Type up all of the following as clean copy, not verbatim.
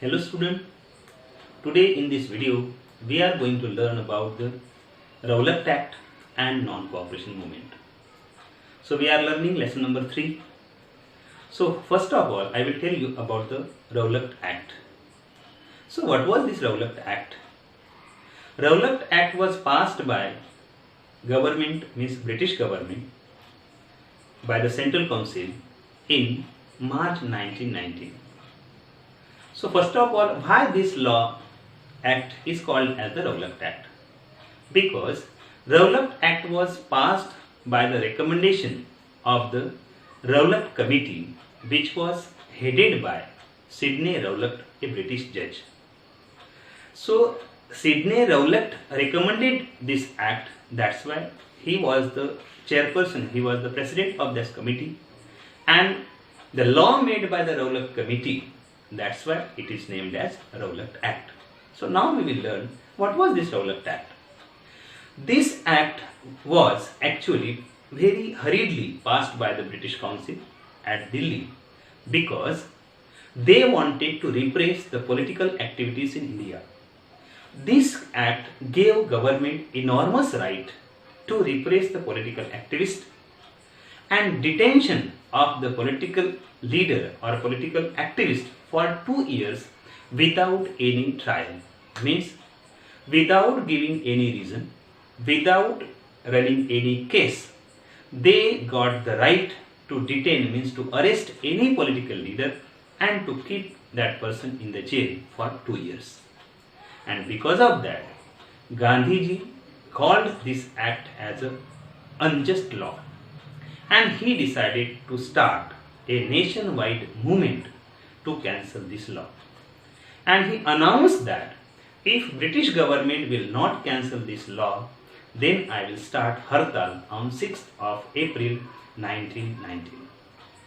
Hello student, today in this video we are going to learn about the Rowlatt Act and non-cooperation movement. So we are learning lesson number 3. So first of all I will tell you about the Rowlatt Act. So what was this Rowlatt Act? Rowlatt Act was passed by government, means British government, by the Central Council in March 1919. So first of all, why this law act is called as the Rowlatt Act? Because Rowlatt Act was passed by the recommendation of the Rowlatt Committee, which was headed by Sidney Rowlatt, a British judge. So Sidney Rowlatt recommended this act, that's why he was the chairperson, he was the president of this committee, and the law made by the Rowlatt Committee, that's why it is named as Rowlatt Act. So now we will learn what was this Rowlatt Act. This act was actually very hurriedly passed by the British Council at Delhi because they wanted to repress the political activities in India. This act gave government enormous right to repress the political activists, and detention of the political leader or political activist for 2 years without any trial, means without giving any reason, without running any case. They got the right to detain, means to arrest any political leader and to keep that person in the jail for 2 years. And because of that, Gandhiji called this act as an unjust law, and he decided to start a nationwide movement to cancel this law. And he announced that if British government will not cancel this law, then I will start Hartal on 6th of April 1919.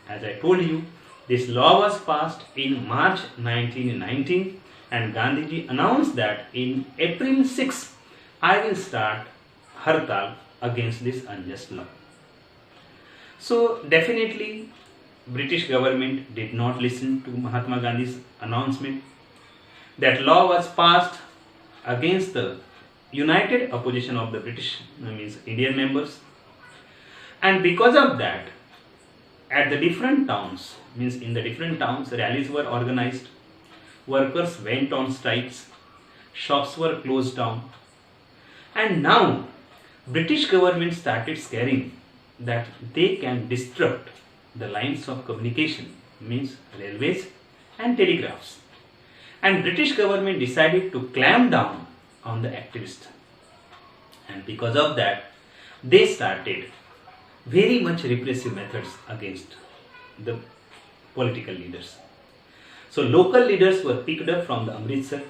As I told you, this law was passed in March 1919, and Gandhiji announced that in April 6th I will start Hartal against this unjust law. So definitely British government did not listen to Mahatma Gandhi's announcement. That law was passed against the united opposition of the British, means Indian members, and because of that, at the different towns, means in the different towns, rallies were organized, workers went on strikes, shops were closed down, and now British government started scaring that they can disrupt the lines of communication, means railways and telegraphs, and British government decided to clamp down on the activists, and because of that they started very much repressive methods against the political leaders. So local leaders were picked up from the Amritsar.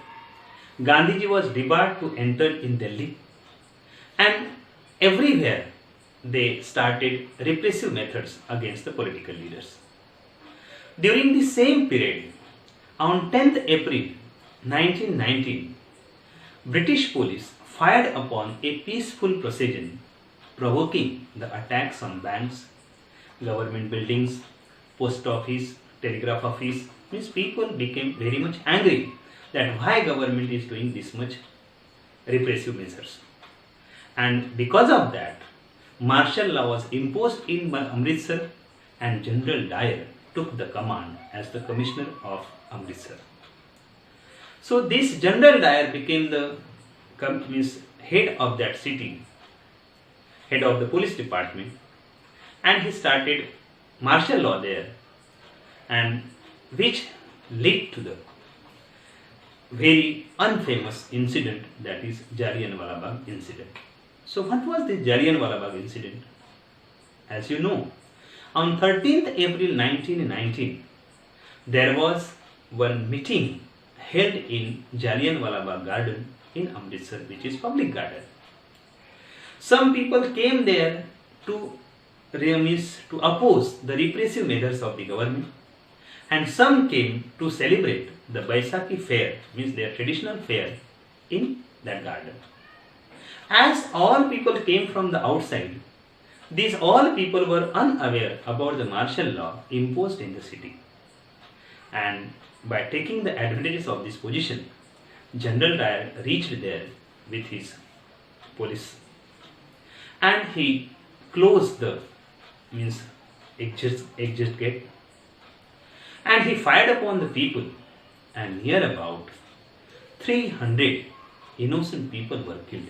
Gandhiji was debarred to enter in Delhi, and everywhere they started repressive methods against the political leaders. During the same period, on 10th April 1919, British police fired upon a peaceful procession, provoking the attacks on banks, government buildings, post office, telegraph office. Means people became very much angry that why government is doing this much repressive measures. And because of that, martial law was imposed in Amritsar, and General Dyer took the command as the Commissioner of Amritsar. So this General Dyer became the head of that city, head of the police department, and he started martial law there, and which led to the very unfamous incident, that is Jallianwala Bagh incident. So what was the Jallianwala Bagh incident? As you know, on 13th April 1919, there was one meeting held in Jallianwala Bagh garden in Amritsar, which is public garden. Some people came there to oppose the repressive measures of the government, and some came to celebrate the Baisakhi fair, means their traditional fair, in that garden. As all people came from the outside, these all people were unaware about the martial law imposed in the city. And by taking the advantages of this position, General Dyer reached there with his police, and he closed the exit gate, and he fired upon the people, and near about 300 innocent people were killed.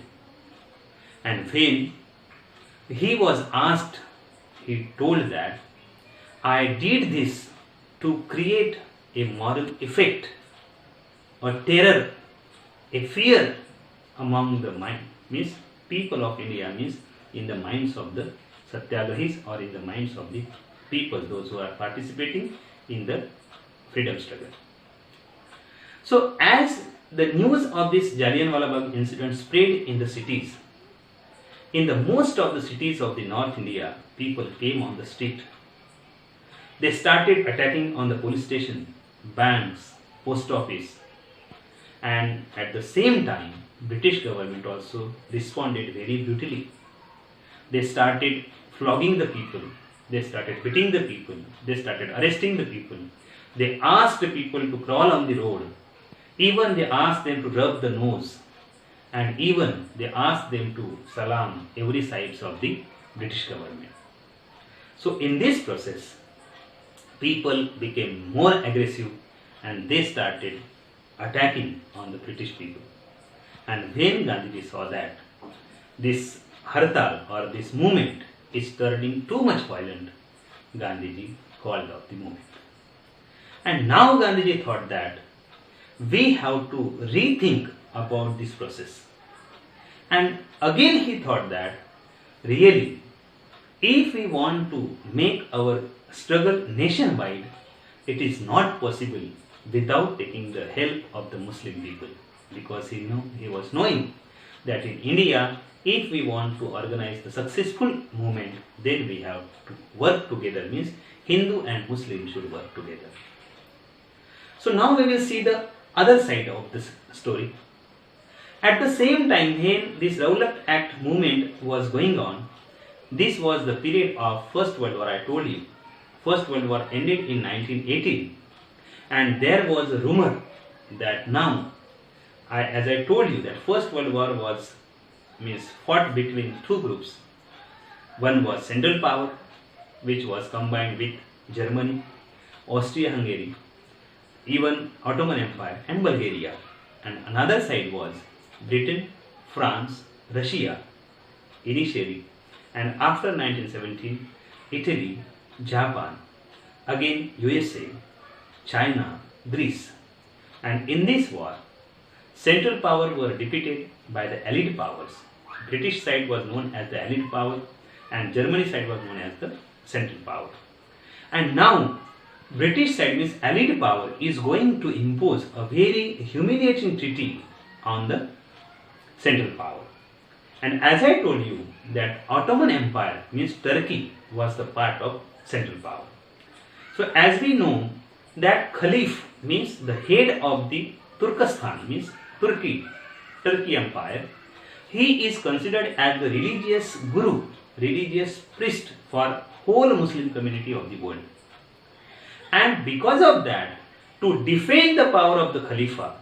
And when he was asked, he told that I did this to create a moral effect, a terror, a fear among the people of India, in the minds of the Satyagrahis, or in the minds of the people, those who are participating in the freedom struggle. So as the news of this Jallianwala Bagh incident spread in the cities, in the most of the cities of the North India, people came on the street. They started attacking on the police station, banks, post office, and at the same time, British government also responded very brutally. They started flogging the people, they started beating the people, they started arresting the people. They asked the people to crawl on the road. Even they asked them to rub the nose, and even they asked them to salam every sides of the British government. So in this process, people became more aggressive and they started attacking on the British people. And when Gandhiji saw that this hartal or this movement is turning too much violent, Gandhiji called off the movement. And now Gandhiji thought that we have to rethink about this process. And again he thought that really, if we want to make our struggle nationwide, it is not possible without taking the help of the Muslim people, because he was knowing that in India, if we want to organize the successful movement, then we have to work together, Hindu and Muslim should work together. So now we will see the other side of this story. At the same time, when this Rowlatt Act movement was going on, this was the period of First World War. I told you, First World War ended in 1918, and there was a rumor that now, as I told you, that First World War was fought between two groups. One was Central Power, which was combined with Germany, Austria-Hungary, even Ottoman Empire and Bulgaria, and another side was Britain, France, Russia initially, and after 1917, Italy, Japan, again USA, China, Greece. And in this war, Central Power were defeated by the Allied powers. British side was known as the Allied power, and Germany side was known as the Central Power. And now British side, Allied power, is going to impose a very humiliating treaty on the Central Power. And as I told you, that Ottoman Empire, Turkey, was the part of Central Power. So as we know that Caliph means the head of the Turkestan, Turkey Empire, he is considered as the religious guru, religious priest for whole Muslim community of the world. And because of that, to defend the power of the Khalifa,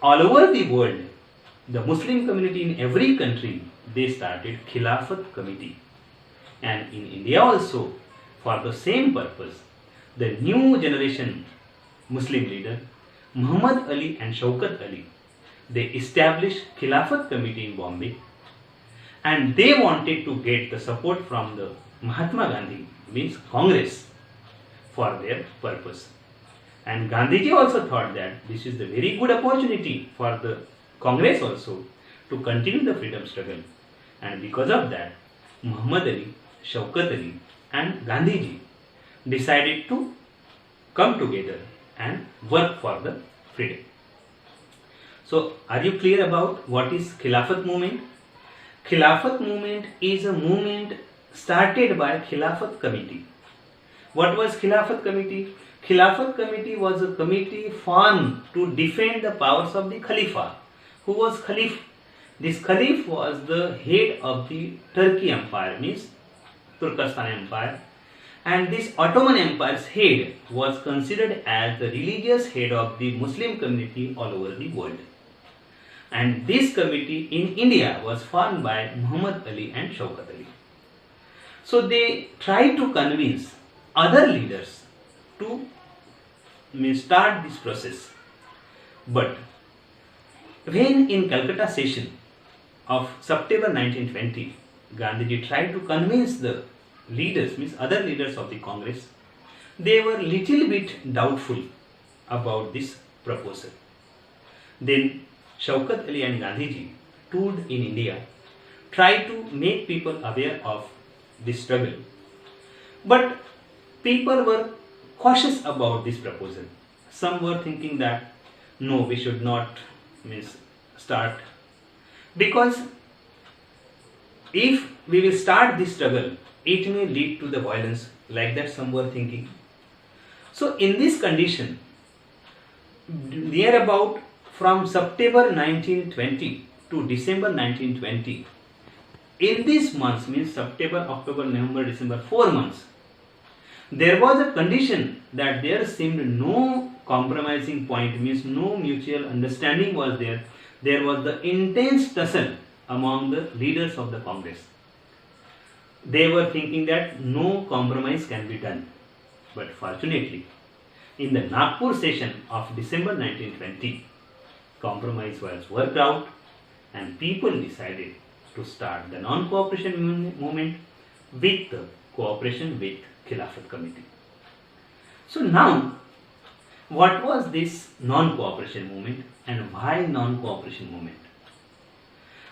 all over the world, the Muslim community in every country, they started Khilafat Committee. And in India also, for the same purpose, the new generation Muslim leader, Muhammad Ali and Shaukat Ali, they established Khilafat Committee in Bombay, and they wanted to get the support from the Mahatma Gandhi, Congress, for their purpose. And Gandhiji also thought that this is the very good opportunity for the Congress also to continue the freedom struggle. And because of that, Muhammad Ali, Shaukat Ali and Gandhiji decided to come together and work for the freedom. So, are you clear about what is Khilafat movement? Khilafat movement is a movement started by Khilafat Committee. What was Khilafat Committee? Khilafat Committee was a committee formed to defend the powers of the Khalifa. Who was Khalif? This Khalif was the head of the Turkey Empire, Turkestan Empire, And this Ottoman Empire's head was considered as the religious head of the Muslim community all over the world. And this committee in India was formed by Muhammad Ali and Shaukat Ali. So they tried to convince other leaders to start this process. But when in Calcutta session of September 1920, Gandhiji tried to convince the leaders, means other leaders of the Congress, they were little bit doubtful about this proposal. Then Shaukat Ali and Gandhiji toured in India, tried to make people aware of this struggle. But people were cautious about this proposal. Some were thinking that no, we should not start, because if we will start this struggle, it may lead to the violence, like that some were thinking. So in this condition, near about from September 1920 to December 1920, in these months, means September, October, November, December, 4 months, there was a condition that there seemed no compromising point, means no mutual understanding was there. There was the intense tussle among the leaders of the Congress. They were thinking that no compromise can be done. But fortunately, in the Nagpur session of December 1920, compromise was worked out and people decided to start the non-cooperation movement with the cooperation with Khilafat Committee. So now, what was this non-cooperation movement and why non-cooperation movement?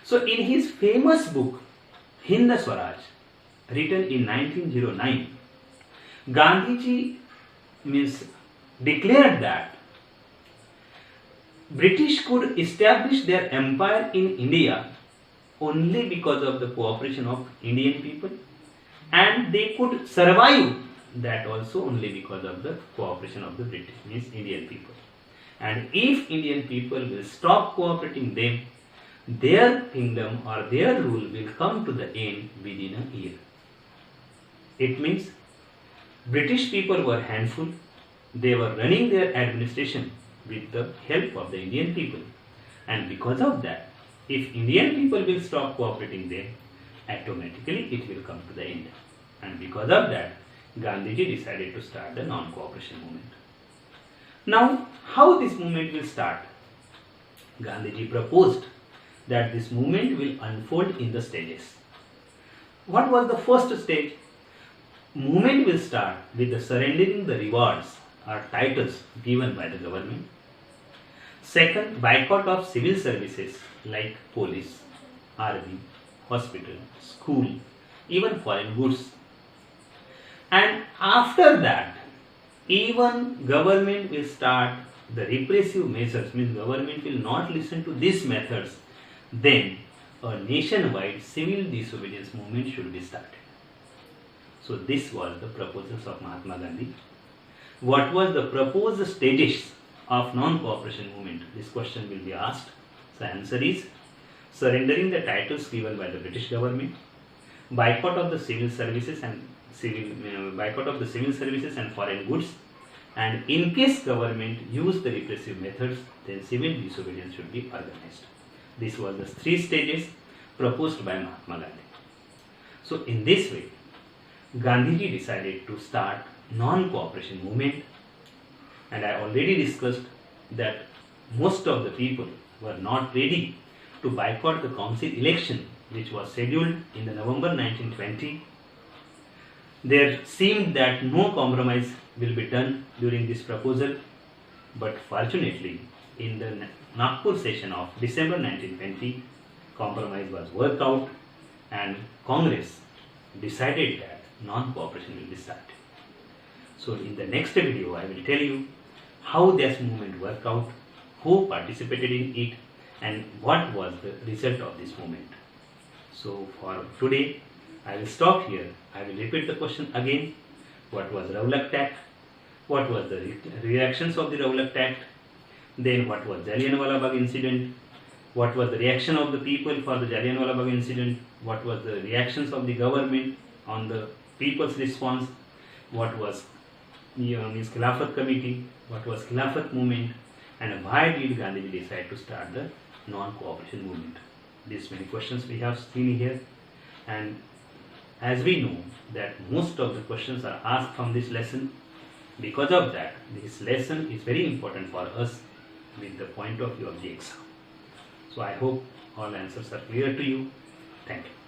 So in his famous book, Hind Swaraj, written in 1909, Gandhiji declared that British could establish their empire in India only because of the cooperation of Indian people, and they could survive that also only because of the cooperation of the British, means Indian people. And if Indian people will stop cooperating them, their kingdom or their rule will come to the end within a year. It means British people were handful, they were running their administration with the help of the Indian people, and because of that, if Indian people will stop cooperating them, automatically it will come to the end. And because of that, Gandhiji decided to start the non-cooperation movement. Now, how this movement will start? Gandhiji proposed that this movement will unfold in the stages. What was the first stage? Movement will start with the surrendering the rewards or titles given by the government. Second, boycott of civil services like police, army, hospital, school, even foreign goods. And after that, even government will start the repressive measures, means government will not listen to these methods. Then a nationwide civil disobedience movement should be started. So this was the proposals of Mahatma Gandhi. What was the proposed stages of non-cooperation movement? This question will be asked. The answer is surrendering the titles given by the British government, boycott of the civil services and foreign goods, and in case government use the repressive methods, then civil disobedience should be organized. This was the 3 stages proposed by Mahatma Gandhi. So in this way, Gandhiji decided to start non-cooperation movement, and I already discussed that most of the people were not ready to boycott the council election which was scheduled in the November 1920. There seemed that no compromise will be done during this proposal, but fortunately in the Nagpur session of December 1920, compromise was worked out and Congress decided that non-cooperation will be started. So in the next video, I will tell you how this movement worked out, who participated in it, and what was the result of this movement. So for today, I will stop here. I will repeat the question again. What was Rowlatt Act? What was the reactions of the Rowlatt Act? Then what was Jallianwala Bagh incident? What was the reaction of the people for the Jallianwala Bagh incident? What was the reactions of the government on the people's response? what was means Khilafat committee, what was Khilafat movement, and why did Gandhiji decide to start the non-cooperation movement. These many questions we have seen here, and as we know that most of the questions are asked from this lesson, because of that this lesson is very important for us with the point of view of the exam. So I hope all answers are clear to you. Thank you.